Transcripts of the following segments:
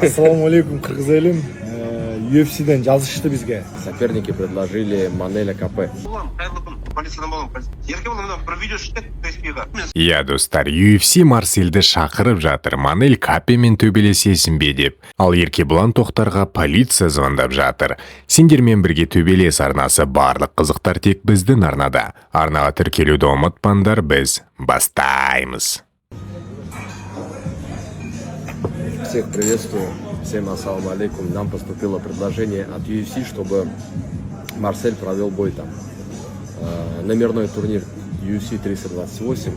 Ассаламу алейкум, кыргыз элим. UFC'ден жазышты бизге. Соперники предложили Манеля КП. Иә достар, UFC Марсельді шақырып жатыр, Манель Капемен төбелесесің бе деп. Ал Еркебұлан Тоқтарға полиция звондап жатыр. Сендермен бірге төбелес арнасы, барлық қызықтар тек біздің арнада. Арнаға тіркелуді ұмытпаңдар, біз бастаймыз. Всех приветствую. Всем ассаламу алейкум. Нам поступило предложение от UFC, чтобы Марсель провел бой там. Номерной турнир UFC 328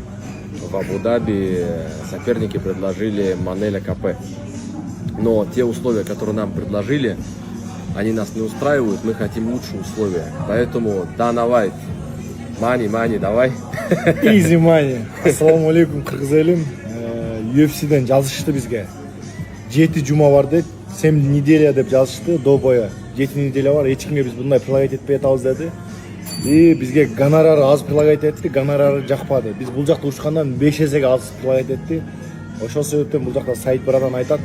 в Абу-Даби. Соперники предложили Манеля КП. Но те условия, которые нам предложили, они нас не устраивают. Мы хотим лучшие условия. Поэтому давай. Мани, давай. Easy money. Ассаламу алейкум, кыргыз элим. UFC'ден жазышты бизге. 7 жума бар дейт, 7 неделя деп жазышты до боя. 7 неделя бар, ешкімге біз бұндай предлагать етпей атабыз деді. И бізге гонорары аз предлагать етті, гонорары жақпады. Біз бұл жақта ұрышқандан 5 есеге аз предлагать етті. Ошол себептен бұл жақта Саид брадан айтат.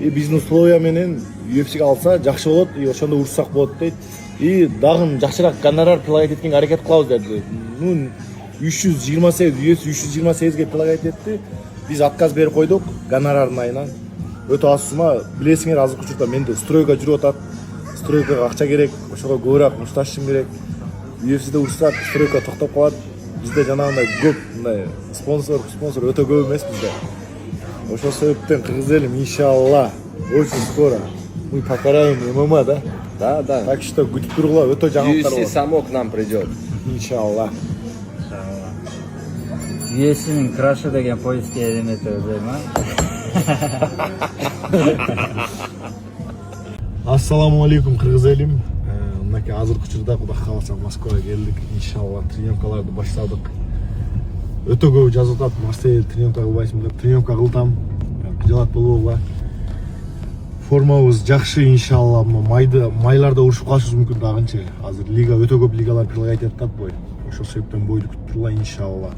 И біздің условия менен UFC-ге алса жақсы болот, и ошондо урушсак болот дейт. И дагы жакшыраак гонорар предлагать эткенге аракет кылабыз деди. 328 UFC 328ге предлагать етті. Біз отказ берип койдук гонорардын айынан. Өтө аз сума, билесиңер азыркы учурда менде стройка жүрүп атат. Стройкага акча керек, ошого көбүрөөк мушташым керек. UFC'де урсак стройка токтоп калат. Бизде жанагындай көп мындай спонсор өтө көп эмес бизде. Ошол себептен кыргыз элим иншалла очень скоро мы покараем ММА, да? Да. Так что күтүп тургула, өтө жаңылыктар UFC бар. само к нам придет. Иншалла. UFC'nin Crush'ı деген поездке элемет өзөйм, Ассаламу алейкум, кыргыз элим. Мынакей азыркы учурда Кудай кааласа Москвага келдик. Иншалла тренировкаларды баштадык. Өтө көп жазып атат, Марсель тренировка кылбайсың деп. Тренировка кылдым. Кыжалат болбогула. Формабыз жакшы иншалла. Майларда урушуп калышыбыз мүмкүн дагынчы. Азыр лига өтө көп лигалар предлагать атат бой. Ошол себептен бойду күтүп тургула иншалла.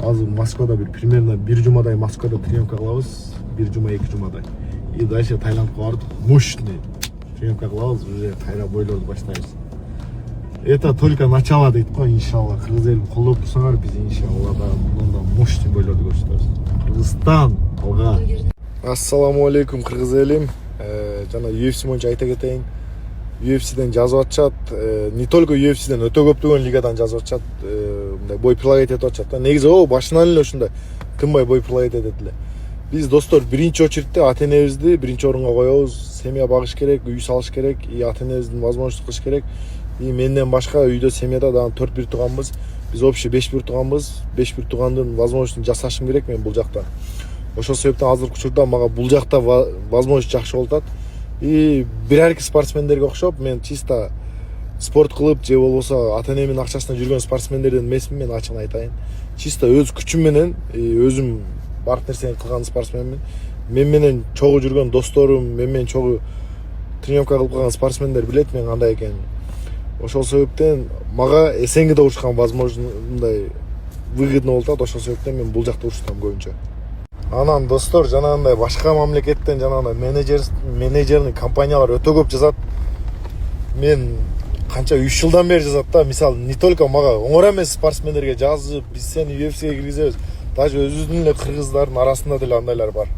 Азыр Москвада примерно 1 жумадай Москвада тренировка кылабыз. 1 жума 2 жумадай. И дальше Таиландга бардык. Мощный тренировка кылабыз, уже кайра бойлорду баштайбыз. Это только начало дейт го, иншалла. Кыргыз элим колдоп турсаңар, биз иншалла мындай мощный бойлорду көрсөтөбүз. Кыргызстан алга. Ассаламу алейкум, кыргыз элим. Жана UFC боюнча айта кетейин. UFC'ден жазып атышат, не только UFC'ден өтө көптөгөн лигадан жазып атышат, мындай бой предлагать етип атышат. Негизи башынан эле ушундай тынбай бой предлагать этет эле. Биз достор биринчи очередте ата-энебизди биринчи орунга коебуз. Семья багыш керек, үй салыш керек, и ата-энебиздин возможность кылыш керек. И менден башка үйдө семьяда дагы 4 тууганбыз. Биз общий 5 тууганбыз. 5 туугандын возможностун жасашым керек мен бул жакта. Ошол себептен азыркы учурда мага бул жакта возможность жакшы болуп атат. И бир-эки спортсмендерге окшоп мен чисто спорт кылып же болбосо ата-энемдин акчасына жүргөн спортсмендерден эмесмин, мен ачыгын айтайын. Чисто өз күчүм менен, өзүм бардык нерсени кылган спортсменмин. Мен менен чогуу жүргөн досторум, мен менен чогуу тренировка кылып калган спортсмендер билет мен кандай экенин. Ошол себептен мага СНГде урушкан возможно мындай выгодно болуп атат. Ошол себептен мен бул жакта урушсам көбүнчө. Анан достор, жанагындай башка мамлекеттен жанагындай менеджерный компаниялар өтө көп жазат. Мен канча 3 жылдан бери жазат да. Мисалы, не только мага оңор эмес спортсмендерге жазып, биз сени UFC'ге киргизебиз. Даже өзүбүздүн эле кыргыздардын арасында деле андайлар бар.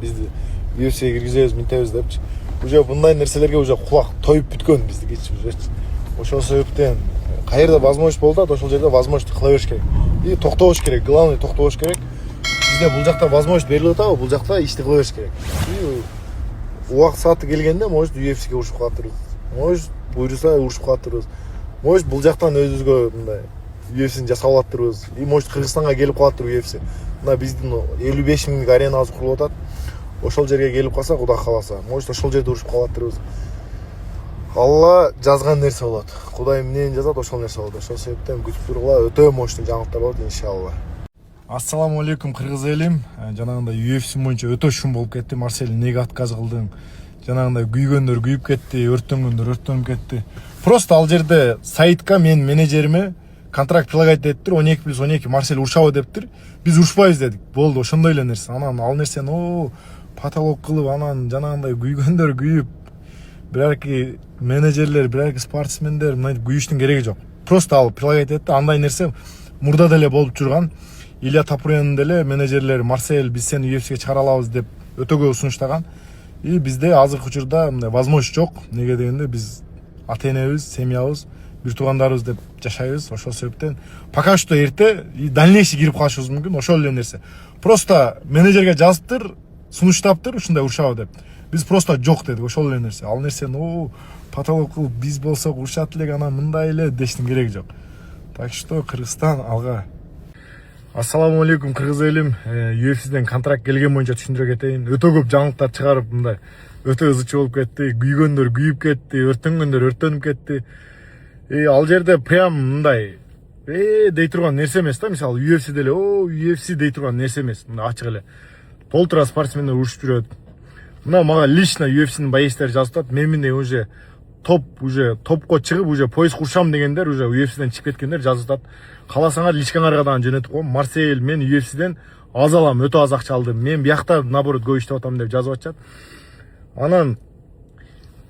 Бизди UFC'ге киргизебиз, минтебиз депчи. Уже мындай нерселерге уже кулак тоюп бүткөн биздикичи уже. Ошол себептен каерде возможность болуп атат, ошол жерде возможность кыла бериш керек. И токтобош керек, главный токтобош керек. Бизде бул жакта возможность берилип атабы, бул жакта ишти кыла бериш керек. И убакыт сааты келгенде, может UFC'ге урушуп калатырбыз. Может буйруса урушуп калатырбыз. Может бул жактан өзүбүзгө мындай UFC'ни жасап алаттырбыз. И может Кыргызстанга келип калаттыр UFC. Мына биздин 55 миңдик аренабыз курулуп атат. Ошол жерге келип калса, Кудай кааласа, может ошол жерде урушуп калаттырбыз. Алла жазган нерсе болот. Кудай эмнени жазат, ошол нерсе болот. Ошол себептен күтүп тургула, өтө мощный жаңылыктар болот иншалла. Ассаламу алейкум, кыргыз элим. Жанагындай UFC боюнча өтө шум болуп кетти. Марсель неге отказ кылдың? Жанагындай күйгөндөр күйүп кетти, өрттөнгөндөр өрттөнүп кетти. Просто ал жерде Саидка мен менеджериме контракт предлагать эттир, 12+12 Марсель урушабы дептир. Биз урушпайбыз дедик. Болду, ошондой эле нерсе. Анан ал нерсени потолок кылып анан жанагындай күйгөндөр күйүп, бирерки менеджерлер, бирерки спортсмендер мынтип күйүштүн кереги жок. Просто ал прилагать этти, андай нерсе мурда деле болуп жүрган. Илья Тапурянын деле менеджерлери Марсель биз сени UFC'ге чыгара алабыз деп өтө көп сунуштаган. И бизде азыркы учурда мындай возможность жок. Неге дегенде биз ата-энебиз, семьябыз, бир туугандарыбыз деп жашайбыз. Ошол себептен пока что эрте и дальнейший кирип калышыбыз мүмкүн. Ошол эле нерсе. Просто менеджерге жазыптыр, сунуштаптыр, ушундай урушабы деп. Биз просто жок дедик, ошол эле нерсе. Ал нерсени потолок кылып биз болсок урушат элек, анан мындай эле дештин кереги жок. Так что Кыргызстан алга. Ассаламу алейкум кыргыз элим. UFC'ден контракт келген боюнча түшүндүрө кетейин. Өтө көп жаңылыктар чыгарып мындай өтө ызычы болуп кетти. Күйгөндөр күйүп кетти, өртөнгөндөр өртөнүп кетти. Ал жерде прям мындай дей турган нерсе эмес да. Мисалы UFC деле UFC дей турган нерсе эмес. Мындай ачык эле. Полтора спортсмендер урушуп жүрөт. Мына мага лично UFC'нин боецтери жазып атат. Мен уже топко чыгып уже пояс курушам дегендер, уже UFC'ден чыгып кеткендер жазып атат. Каласаңар личкаңарга дагы жөнөтүп коем. Марсель, мен UFC'ден аз алам, өтө аз акча алдым. Мен биякта наоборот көп иштеп атам деп жазып атышат. Анан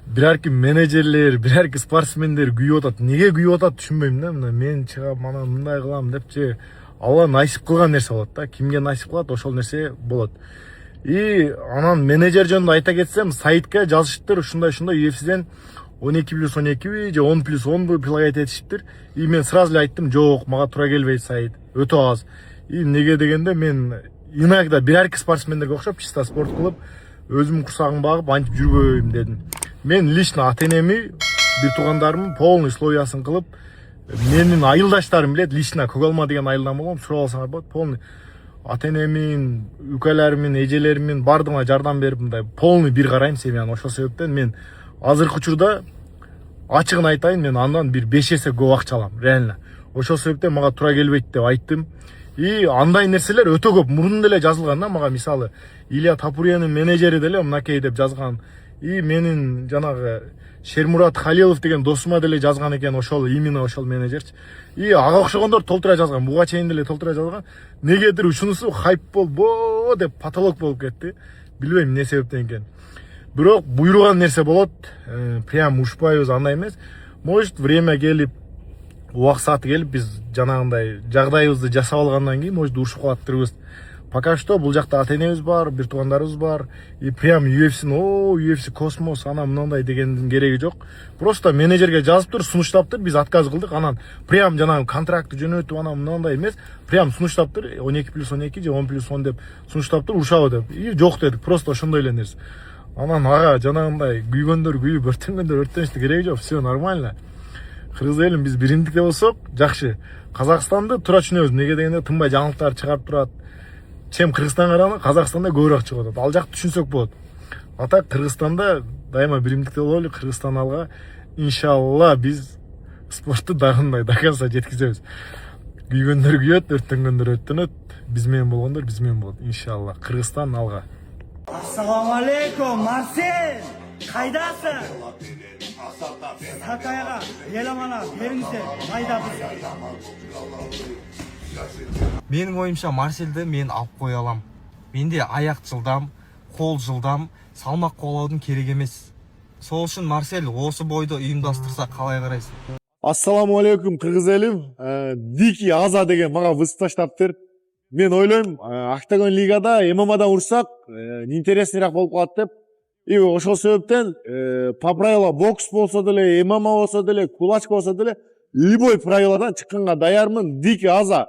бирерки менеджерлер, бирерки спортсмендер күйүп атат. Неге күйүп атат түшүнбөйм да. Мына мен чыгам, анан мындай кылам депчи. Алла насип кылган нерсе болот да. Кимге насип кылат, ошол нерсе болот. И анан менеджер жөнүндө айта кетсем, сайтка жазышыптыр, ушундай UFC'ден 12+12 же 10+10 прилагать этишиптир. И мен сразу эле айттым, жок, мага туура келбейт сайт, өтө аз. И неге дегенде мен иногда бирерки спортсмендерге окшоп чисто спорт кылып, өзүмдүн курсагымды багып антип жүрбөйм дедим. Мен лично ата-энеми, бир туугандарымдын полный словиясын кылып, менин айылдаштарым билет, лично Көгалма деген айылдан болгом, сурап алсаңар болот, полный ата-энемин, үкөлөрүмүн, эжелеримин бардыгына жардам берип мындай полный бир карайм семьяны. Ошол себептен мен азыркы учурда ачыгын айтайын, мен андан бир 5 эсе көп акча алам, реально. Ошол себептен мага туура келбейт деп айттым. И андай нерселер өтө көп мурун деле жазылган да мага. Мисалы Илья Тапурянын менеджери деле мынакей деп жазган. И менин жанагы Шермурат Халилов деген досума деле жазган экен, ошол именно ошол менеджерчи. И ага окшогондор толтура жазган, буга чейин деле толтура жазган. Негедир ушунусу хайп болбо деп потолок болуп кетти. Билбейм эмне себептен экен. Бирок буйруган нерсе болот, прям ушпайбыз, андай эмес. Может время келип, убакыт сааты келип биз жанагындай жагдайыбызды жасап алгандан кийин может урушуп калаттырбыз. Пока что бул жакта ата-энебиз бар, бир туугандарыбыз бар. И прям UFC космос, анан мындай дегендин кереги жок. Просто менеджерге жазыптыр, сунуштаптыр, биз отказ кылдык. Анан прям жанагы контрактты жөнөтүп анан мындай эмес, прям сунуштаптыр, 12+12 же 10+10 деп сунуштаптыр, урушабы деп. И жок дедик, просто ошондой эле нерсе. Анан ага жанагындай күйгөндөр күйүп, өртөнгөндөр өртөнүштү кереги жок, все нормально. Кыргыз элим биз биримдикте болсок жакшы. Казакстанды туура түшүнөбүз, неге дегенде тынбай жаңылыктар чыгарып турат. Чем Кыргызстанга караганда Казакстанда көбүрөөк чыгып атат. Ал жакты түшүнсөк болот. Ата Кыргызстанда дайыма биримдикте бололу, Кыргызстан алга. Иншалла биз спортту дагындай до конца жеткизебиз. Күйгөндөр күйөт, өртөнгөндөр өртөнөт, биз менен болгондор биз менен болот. Иншалла Кыргызстан алга. Ассаламу алейкум, Марсель! Кайдасың? Сакайга, еламана, бериңсер, майдабыз. Менің ойымша Марсельді мен алып қоя алам. Менде аяқ жылдам, қол жылдам, салмақ қолаудың керек емес. Сол үшін Марсель осы бойды ұйымдастырса қалай қарайсың? Ассаламу алейкум кыргыз элим. Дикий Аза деген мага вызов таштаптыр. Мен ойлойм, Октагон лигада ММАдан урсак, интересныйраак болуп калат деп. И ошол себептен по правило бокс болсо деле, ММА болсо деле, кулачка болсо деле, любой правиладан чыкканга даярмын. Дикий Аза.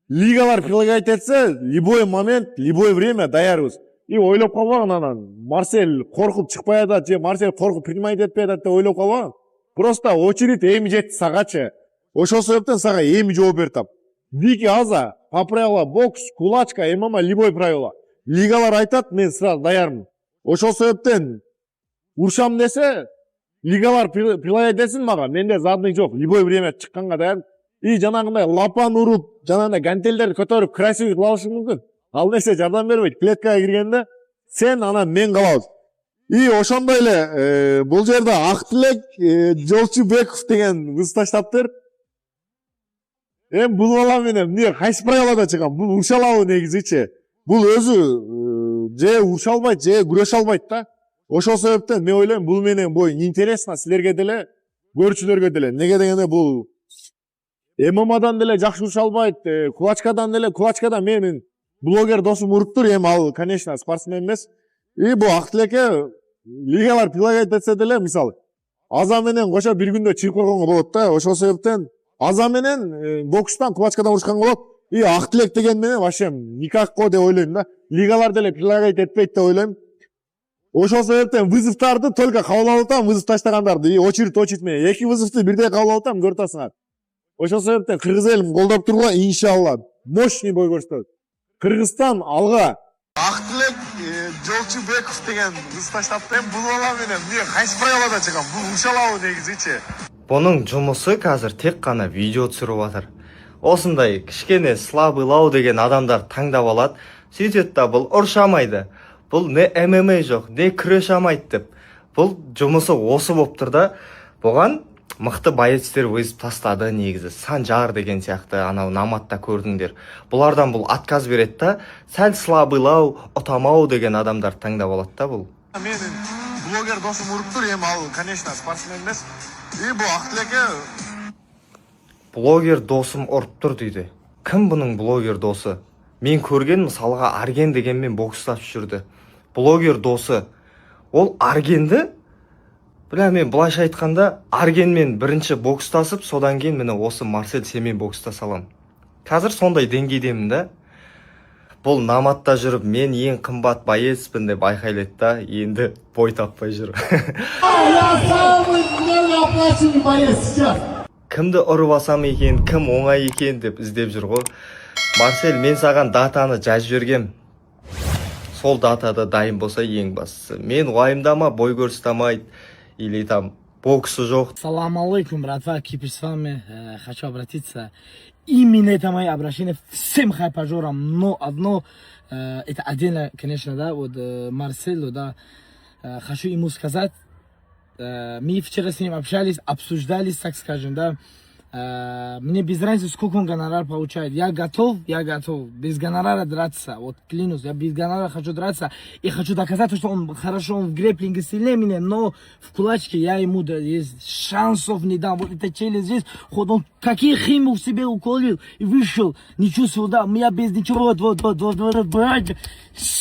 Лигалар прилагать этсе, любой момент, любой время даярбыз. И ойлоп калбаган анан. Марсель коркуп чыкпай атат же Марсель коркуп принимать этпей атат деп ойлоп калбаган. Просто очередь эми жетти сагачы. Ошол себептен сага эми жооп бердим. Дикий Аза, по правило бокс, кулачка, ММА, любой правило. Лигалар айтат, мен сразу даярмын. Ошол себептен урушам десе, лигалар прилагать этсин мага, менде задник жок. Любой время чыкканга даярмын. И жанагындай лапан уруп, жанагындай гантелдерди көтөрүп красивый кыла алышың мүмкүн. Ал нерсе жардам бербейт. Клеткага киргенде сен анан мен калабыз. И ошондой эле бул жерде Актилек Жолчубеков деген кыз таштаптыр. Бул бала менен эмне кайсы правилада чыгам? Бул урушалабы негизичи. Бул өзү же уруша албайт, же күрөшө албайт да. Ошол себептен мен ойлойм бул менен бул интересно силерге деле, көрүүчүлөргө деле. Неге дегенде бул ММАдан деле жакшы уруша албайт, кулачкадан менин блогер досум уруптур, эми ал, конечно, спортсмен эмес. И бул ак тилекке лигалар предлагать этсе деле, мисалы, Аза менен кошо бир күндө чыгып койгонго болот да. Ошол себептен Аза менен бокстан, кулачкадан урушканга болот. И ак тилек деген менен вообще никак го деп ойлойм да. Лигалар деле предлагать этпейт деп ойлойм. Ошол себептен вызовдарды только кабыл алып атам, вызов таштагандарды. И очередь менен 2 вызовду бирдей кабыл алып атам, көрүп атасыңар. Ошол себептен кыргыз элин колдоп тургула, иншалла, мощный бой көрсөтөт. Кыргызстан алга. Актылек Жолчубеков деген кыз таштапты. Бул бала менен мен кайсы правилада чыгам? Бул ушалабы негизичи. Бұның жұмысы қазір тек қана видео түсіріп жатыр. Осындай кішкене слабыйлау деген адамдар таңдап алады. Сөйтеді да бұл ұршамайды. Бұл не ММА жоқ, не күресамайды деп. Бұл жұмысы осы болып тұр да. Бұған мықты боецтер өзіп тастады негізі. Санжар деген сияқты анау наматта көрдіңдер. Бұлардан бұл отказ береді да. Сәл слабыйлау, ұтамау деген адамдар таңдап алады да бұл. Менин блогер досум уруптур, эми ал, конечно, спортсмен эмес. И бул ак тилекке блогер досым ұрып тұр дейді. Кім бұның блогер досы? Мен көрген мысалға Арген дегенмен бокстап жүрді. Блогер досы. Ол Аргенді, мен былайша айтқанда, Аргенмен бірінші бокстасып, содан кейін мені осы Марсель семен бокстаса алам. Қазір сондай деңгейдемін да. Бұл наматта жүріп, мен ең қымбат боецпін деп айқайлайды да, енді бой таппай жүр. Кімді ұрып асам екен, кім оңай екен деп іздеп жүр ғой. Марсель, мен саған датаны жазып жібергем. Сол датада дайын болса ең бастысы. Мен уайымдама, бой көрсетамайды, или там боксы жоқ. Салам алейкум, братва, Кипр с вами. Хочу обратиться. Именно это мое обращение всем хайпажорам, но одно, это отдельно, конечно, да, вот Марселю, да, хочу ему сказать, мы вчера с ним общались, обсуждались, так скажем, да, мне без разницы, сколько он гонорар получает. Я готов без гонорара драться. Вот клянусь, я без гонорара хочу драться. И хочу доказать, что он хорошо, он в грэпплинге сильнее меня, но в кулачке я ему есть шансов не дам. Вот это челюсть здесь, хоть он какие химии в себе уколил и вышел, не чувствовал, да, я без ничего, вот,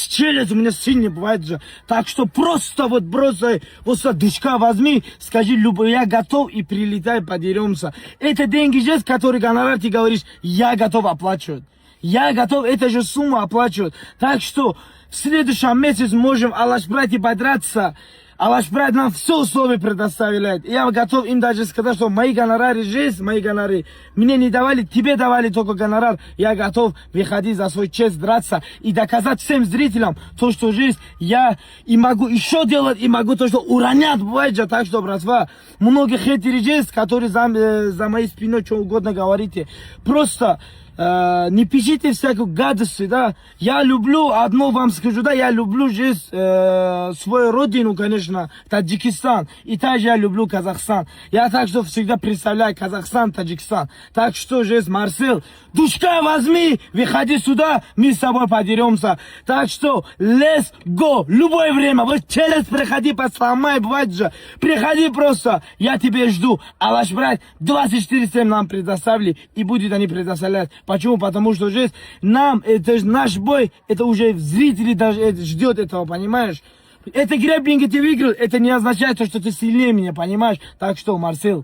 челюсть у меня сильнее бывает же. Так что просто вот бросай, вот сюда дышка возьми, скажи, я готов и прилетай, подеремся. Это деньги здесь, которые гонорар, ты говоришь, я готов оплачивать. Я готов, это же сумма оплачивать. Так что в следующем месяце можем Алашбрать и подраться. Алашбрать нам все условия предоставляет. Я готов им даже сказать, что мои гонорары есть, мои гонорары. Мне не давали, тебе давали только гонорар. Я готов выходить за свой честь, драться и доказать всем зрителям то, что есть. Я и могу еще делать, и могу то, что уронят, бывает же. Так что, братва, многие хейтеры есть, которые за моей спиной что угодно говорите. Просто не пишите всякую гадость, да. Я люблю, одно вам скажу, да, я люблю здесь свою родину, конечно, Таджикистан. И также я люблю Казахстан. Я так что всегда представляю Казахстан, Таджикистан. Так что здесь, Марсель, душка возьми, выходи сюда, мы с тобой подеремся. Так что, let's go, любое время, вот через приходи, посломай, бывает же. Приходи просто, я тебя жду. Алашбрать 24/7 нам предоставили, и будет они предоставлять. Почему? Потому что здесь нам, это же наш бой, это уже зрители даже ждет этого, понимаешь? Это грэпплинг, ты выиграл, это не означает, что ты сильнее меня, понимаешь? Так что, Марсель,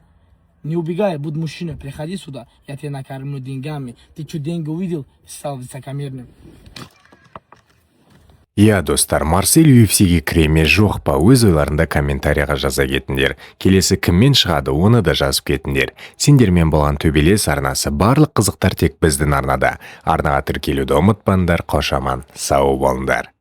не убегай, будь мужчиной, приходи сюда, я тебя накормлю деньгами. Ты что, деньги увидел, стал высокомерным. Иә достар, Марсель UFC'ге кіреме жоқ па, өз ойларында комментарияға жаза кетіндер. Келесі кіммен шығады, оны да жазып кетіндер. Сендермен болған төбелес арнасы, барлық қызықтар тек біздің арнада. Арнаға тіркелуді ұмытпаңдар, қош аман, сау болыңдар.